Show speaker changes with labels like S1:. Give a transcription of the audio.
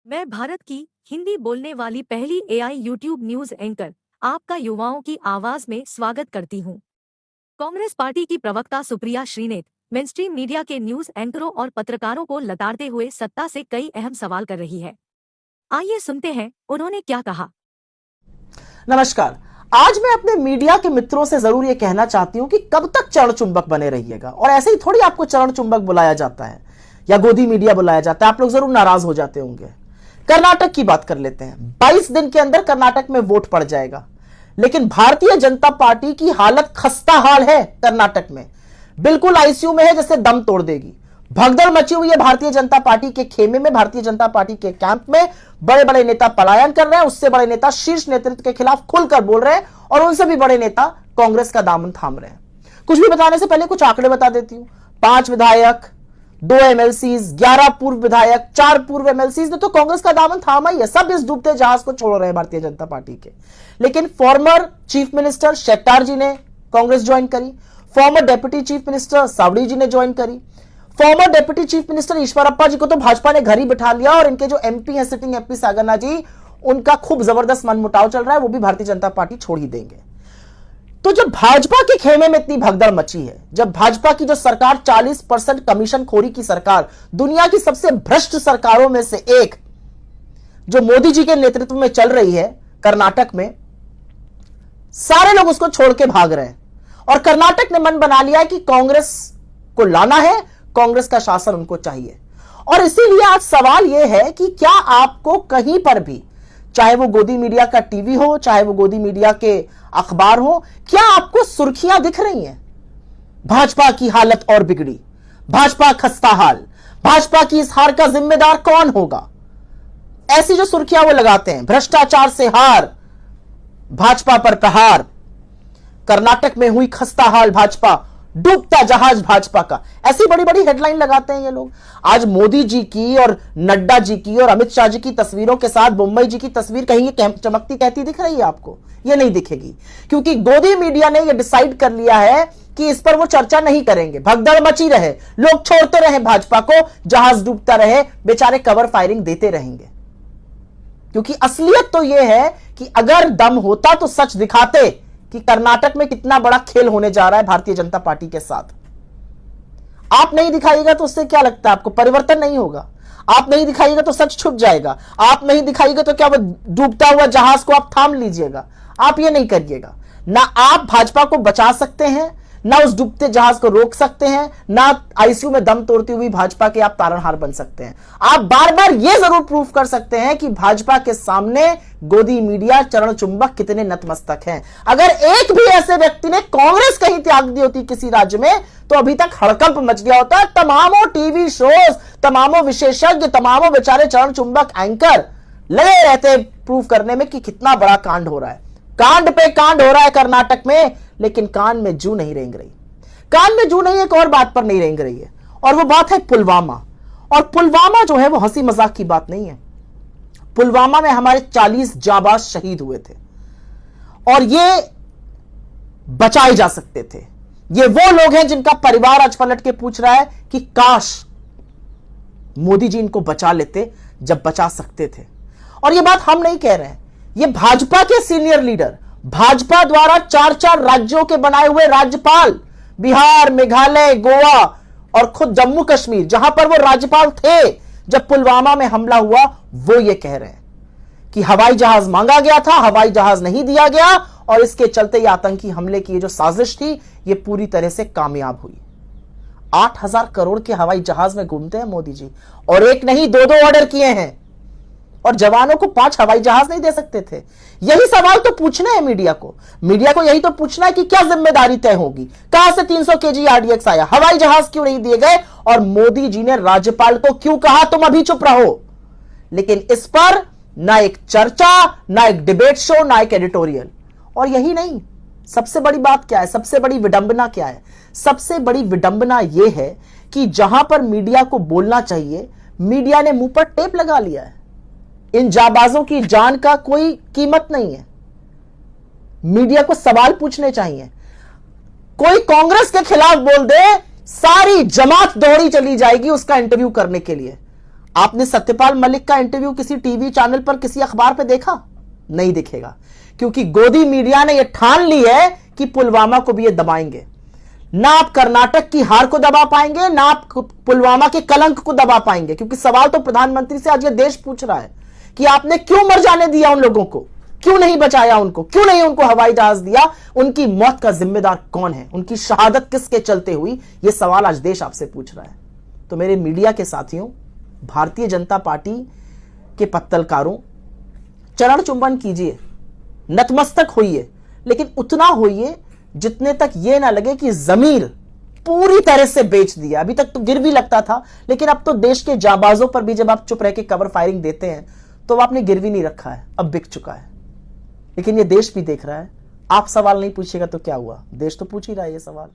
S1: मैं भारत की हिंदी बोलने वाली पहली एआई यूट्यूब न्यूज एंकर आपका युवाओं की आवाज में स्वागत करती हूं। कांग्रेस पार्टी की प्रवक्ता सुप्रिया श्रीनेत मेनस्ट्रीम मीडिया के न्यूज एंकरों और पत्रकारों को लताड़ते हुए सत्ता से कई अहम सवाल कर रही है। आइए सुनते हैं उन्होंने क्या कहा।
S2: नमस्कार। आज मैं अपने मीडिया के मित्रों से जरूर यह कहना चाहती हूं कि कब तक चरण चुंबक बने रहिएगा। और ऐसे ही थोड़ी आपको चरण चुंबक बुलाया जाता है या गोदी मीडिया बुलाया जाता है। आप लोग जरूर नाराज हो जाते होंगे। कर्नाटक की बात कर लेते हैं। 22 दिन के अंदर कर्नाटक में वोट पड़ जाएगा, लेकिन भारतीय जनता पार्टी की हालत खस्ता हाल है। कर्नाटक में बिल्कुल आईसीयू में है, जैसे दम तोड़ देगी। भगदड़ मची हुई है भारतीय जनता पार्टी के खेमे में, भारतीय जनता पार्टी के कैंप में। बड़े बड़े नेता पलायन कर रहे हैं, उससे बड़े नेता शीर्ष नेतृत्व के खिलाफ खुलकर बोल रहे हैं और उनसे भी बड़े नेता कांग्रेस का दामन थाम रहे हैं। कुछ भी बताने से पहले कुछ आंकड़े बता देती हूं। 5 विधायक, 2 एमएलसीज, 11 पूर्व विधायक, 4 पूर्व एमएलसीज ने तो कांग्रेस का दामन थामा ही है। सब इस डूबते जहाज को छोड़ रहे हैं भारतीय जनता पार्टी के। लेकिन former chief minister Shettar ji ने कांग्रेस ज्वाइन करी, former deputy chief minister Savadi ji ने ज्वाइन करी, former deputy chief minister Eshwarappa ji को तो भाजपा ने घर ही बिठा लिया, और इनके जो एमपी हैं, सिटिंग एमपी सागरना जी, उनका खूब जबरदस्त मनमुटाव चल रहा है। वो भी भारतीय जनता पार्टी छोड़ ही देंगे। तो जब भाजपा के खेमे में इतनी भगदड़ मची है, जब भाजपा की जो सरकार 40% कमीशन खोरी की सरकार, दुनिया की सबसे भ्रष्ट सरकारों में से एक जो मोदी जी के नेतृत्व में चल रही है कर्नाटक में, सारे लोग उसको छोड़ के भाग रहे हैं। और कर्नाटक ने मन बना लिया है कि कांग्रेस को लाना है, कांग्रेस का शासन उनको चाहिए। और इसीलिए आज सवाल यह है कि क्या आपको कहीं पर भी, चाहे वो गोदी मीडिया का टीवी हो, चाहे वो गोदी मीडिया के अखबार हो, क्या आपको सुर्खियां दिख रही हैं? भाजपा की हालत और बिगड़ी, भाजपा खस्ता हाल, भाजपा की इस हार का जिम्मेदार कौन होगा, ऐसी जो सुर्खियां वो लगाते हैं। भ्रष्टाचार से हार, भाजपा पर प्रहार, कर्नाटक में हुई खस्ता हाल भाजपा, डूबता जहाज भाजपा का, ऐसी बड़ी बड़ी हेडलाइन लगाते हैं ये लोग। आज मोदी जी की और नड्डा जी की और अमित शाह जी की तस्वीरों के साथ मुंबई जी की तस्वीर कहीं चमकती कहती दिख रही है आपको? ये नहीं दिखेगी, क्योंकि गोदी मीडिया ने ये डिसाइड कर लिया है कि इस पर वो चर्चा नहीं करेंगे। भगदड़ मची रहे, लोग छोड़ते रहे भाजपा को, जहाज डूबता रहे, बेचारे कवर फायरिंग देते रहेंगे। क्योंकि असलियत तो यह है कि अगर दम होता तो सच दिखाते कि कर्नाटक में कितना बड़ा खेल होने जा रहा है भारतीय जनता पार्टी के साथ। आप नहीं दिखाइएगा तो उससे क्या लगता है आपको? परिवर्तन नहीं होगा। आप नहीं दिखाइएगा तो सच छुप जाएगा। आप नहीं दिखाइएगा तो क्या वो डूबता हुआ जहाज को आप थाम लीजिएगा? आप ये नहीं करिएगा। ना आप भाजपा को बचा सकते हैं, ना उस डूबते जहाज को रोक सकते हैं, ना आईसीयू में दम तोड़ती हुई भाजपा के आप तारणहार बन सकते हैं। आप बार बार यह जरूर प्रूव कर सकते हैं कि भाजपा के सामने गोदी मीडिया चरण चुंबक कितने नतमस्तक हैं। अगर एक भी ऐसे व्यक्ति ने कांग्रेस कहीं त्याग दी होती किसी राज्य में, तो अभी तक हड़कंप मच गया होता। तमामों टीवी शोज, तमामों विशेषज्ञ, तमामों बेचारे चरण चुंबक एंकर लगे रहते प्रूव करने में कि कितना बड़ा कांड हो रहा है। कांड पे कांड हो रहा है कर्नाटक में, लेकिन कान में जू नहीं रेंग रही। कान में जू नहीं, एक और बात पर नहीं रेंग रही है, और वो बात है पुलवामा। और पुलवामा जो है वो हंसी मजाक की बात नहीं है। पुलवामा में हमारे 40 जाबाज शहीद हुए थे, और ये बचाए जा सकते थे। ये वो लोग हैं जिनका परिवार आज पलट के पूछ रहा है कि काश मोदी जी इनको बचा लेते जब बचा सकते थे। और ये बात हम नहीं कह रहे हैं, ये भाजपा के सीनियर लीडर, भाजपा द्वारा 4-4 राज्यों के बनाए हुए राज्यपाल, बिहार, मेघालय, गोवा और खुद जम्मू कश्मीर, जहां पर वो राज्यपाल थे जब पुलवामा में हमला हुआ, वो ये कह रहे हैं कि हवाई जहाज मांगा गया था, हवाई जहाज नहीं दिया गया, और इसके चलते ये आतंकी हमले की जो साजिश थी, ये पूरी तरह से कामयाब हुई। 8,000 करोड़ के हवाई जहाज में घूमते हैं मोदी जी, और एक नहीं 2-2 ऑर्डर किए हैं, और जवानों को 5 हवाई जहाज नहीं दे सकते थे। यही सवाल तो पूछना है मीडिया को। मीडिया को यही तो पूछना है कि क्या जिम्मेदारी तय होगी? कहां से 300 केजी आरडीएक्स आया? हवाई जहाज क्यों नहीं दिए गए? और मोदी जी ने राज्यपाल को क्यों कहा तुम अभी चुप रहो? लेकिन इस पर ना एक चर्चा, ना एक डिबेट शो, ना एक एडिटोरियल। और यही नहीं, सबसे बड़ी बात क्या है? सबसे बड़ी विडंबना क्या है? सबसे बड़ी विडंबना यह है कि जहां पर मीडिया को बोलना चाहिए, मीडिया ने मुंह पर टेप लगा लिया है। इन जाबाजों की जान का कोई कीमत नहीं है। मीडिया को सवाल पूछने चाहिए। कोई कांग्रेस के खिलाफ बोल दे, सारी जमात दौड़ी चली जाएगी उसका इंटरव्यू करने के लिए। आपने सत्यपाल मलिक का इंटरव्यू किसी टीवी चैनल पर, किसी अखबार पर देखा? नहीं दिखेगा, क्योंकि गोदी मीडिया ने यह ठान ली है कि पुलवामा को भी ये दबाएंगे। ना आप कर्नाटक की हार को दबा पाएंगे, ना आप पुलवामा के कलंक को दबा पाएंगे। क्योंकि सवाल तो प्रधानमंत्री से आज ये देश पूछ रहा है कि आपने क्यों मर जाने दिया उन लोगों को, क्यों नहीं बचाया उनको, क्यों नहीं उनको हवाई जहाज दिया, उनकी मौत का जिम्मेदार कौन है, उनकी शहादत किसके चलते हुई, यह सवाल आज देश आपसे पूछ रहा है। तो मेरे मीडिया के साथियों, भारतीय जनता पार्टी के पत्तलकारों, चरण चुंबन कीजिए, नतमस्तक होइए, लेकिन उतना होइए जितने तक यह ना लगे कि जमीर पूरी तरह से बेच दिया। अभी तक तो गिरवी लगता था, लेकिन अब तो देश के जाबाजों पर भी जब आप चुप रह के कवर फायरिंग देते हैं तो आपने गिरवी नहीं रखा है, अब बिक चुका है। लेकिन ये देश भी देख रहा है। आप सवाल नहीं पूछिएगा तो क्या हुआ, देश तो पूछ ही रहा है ये सवाल।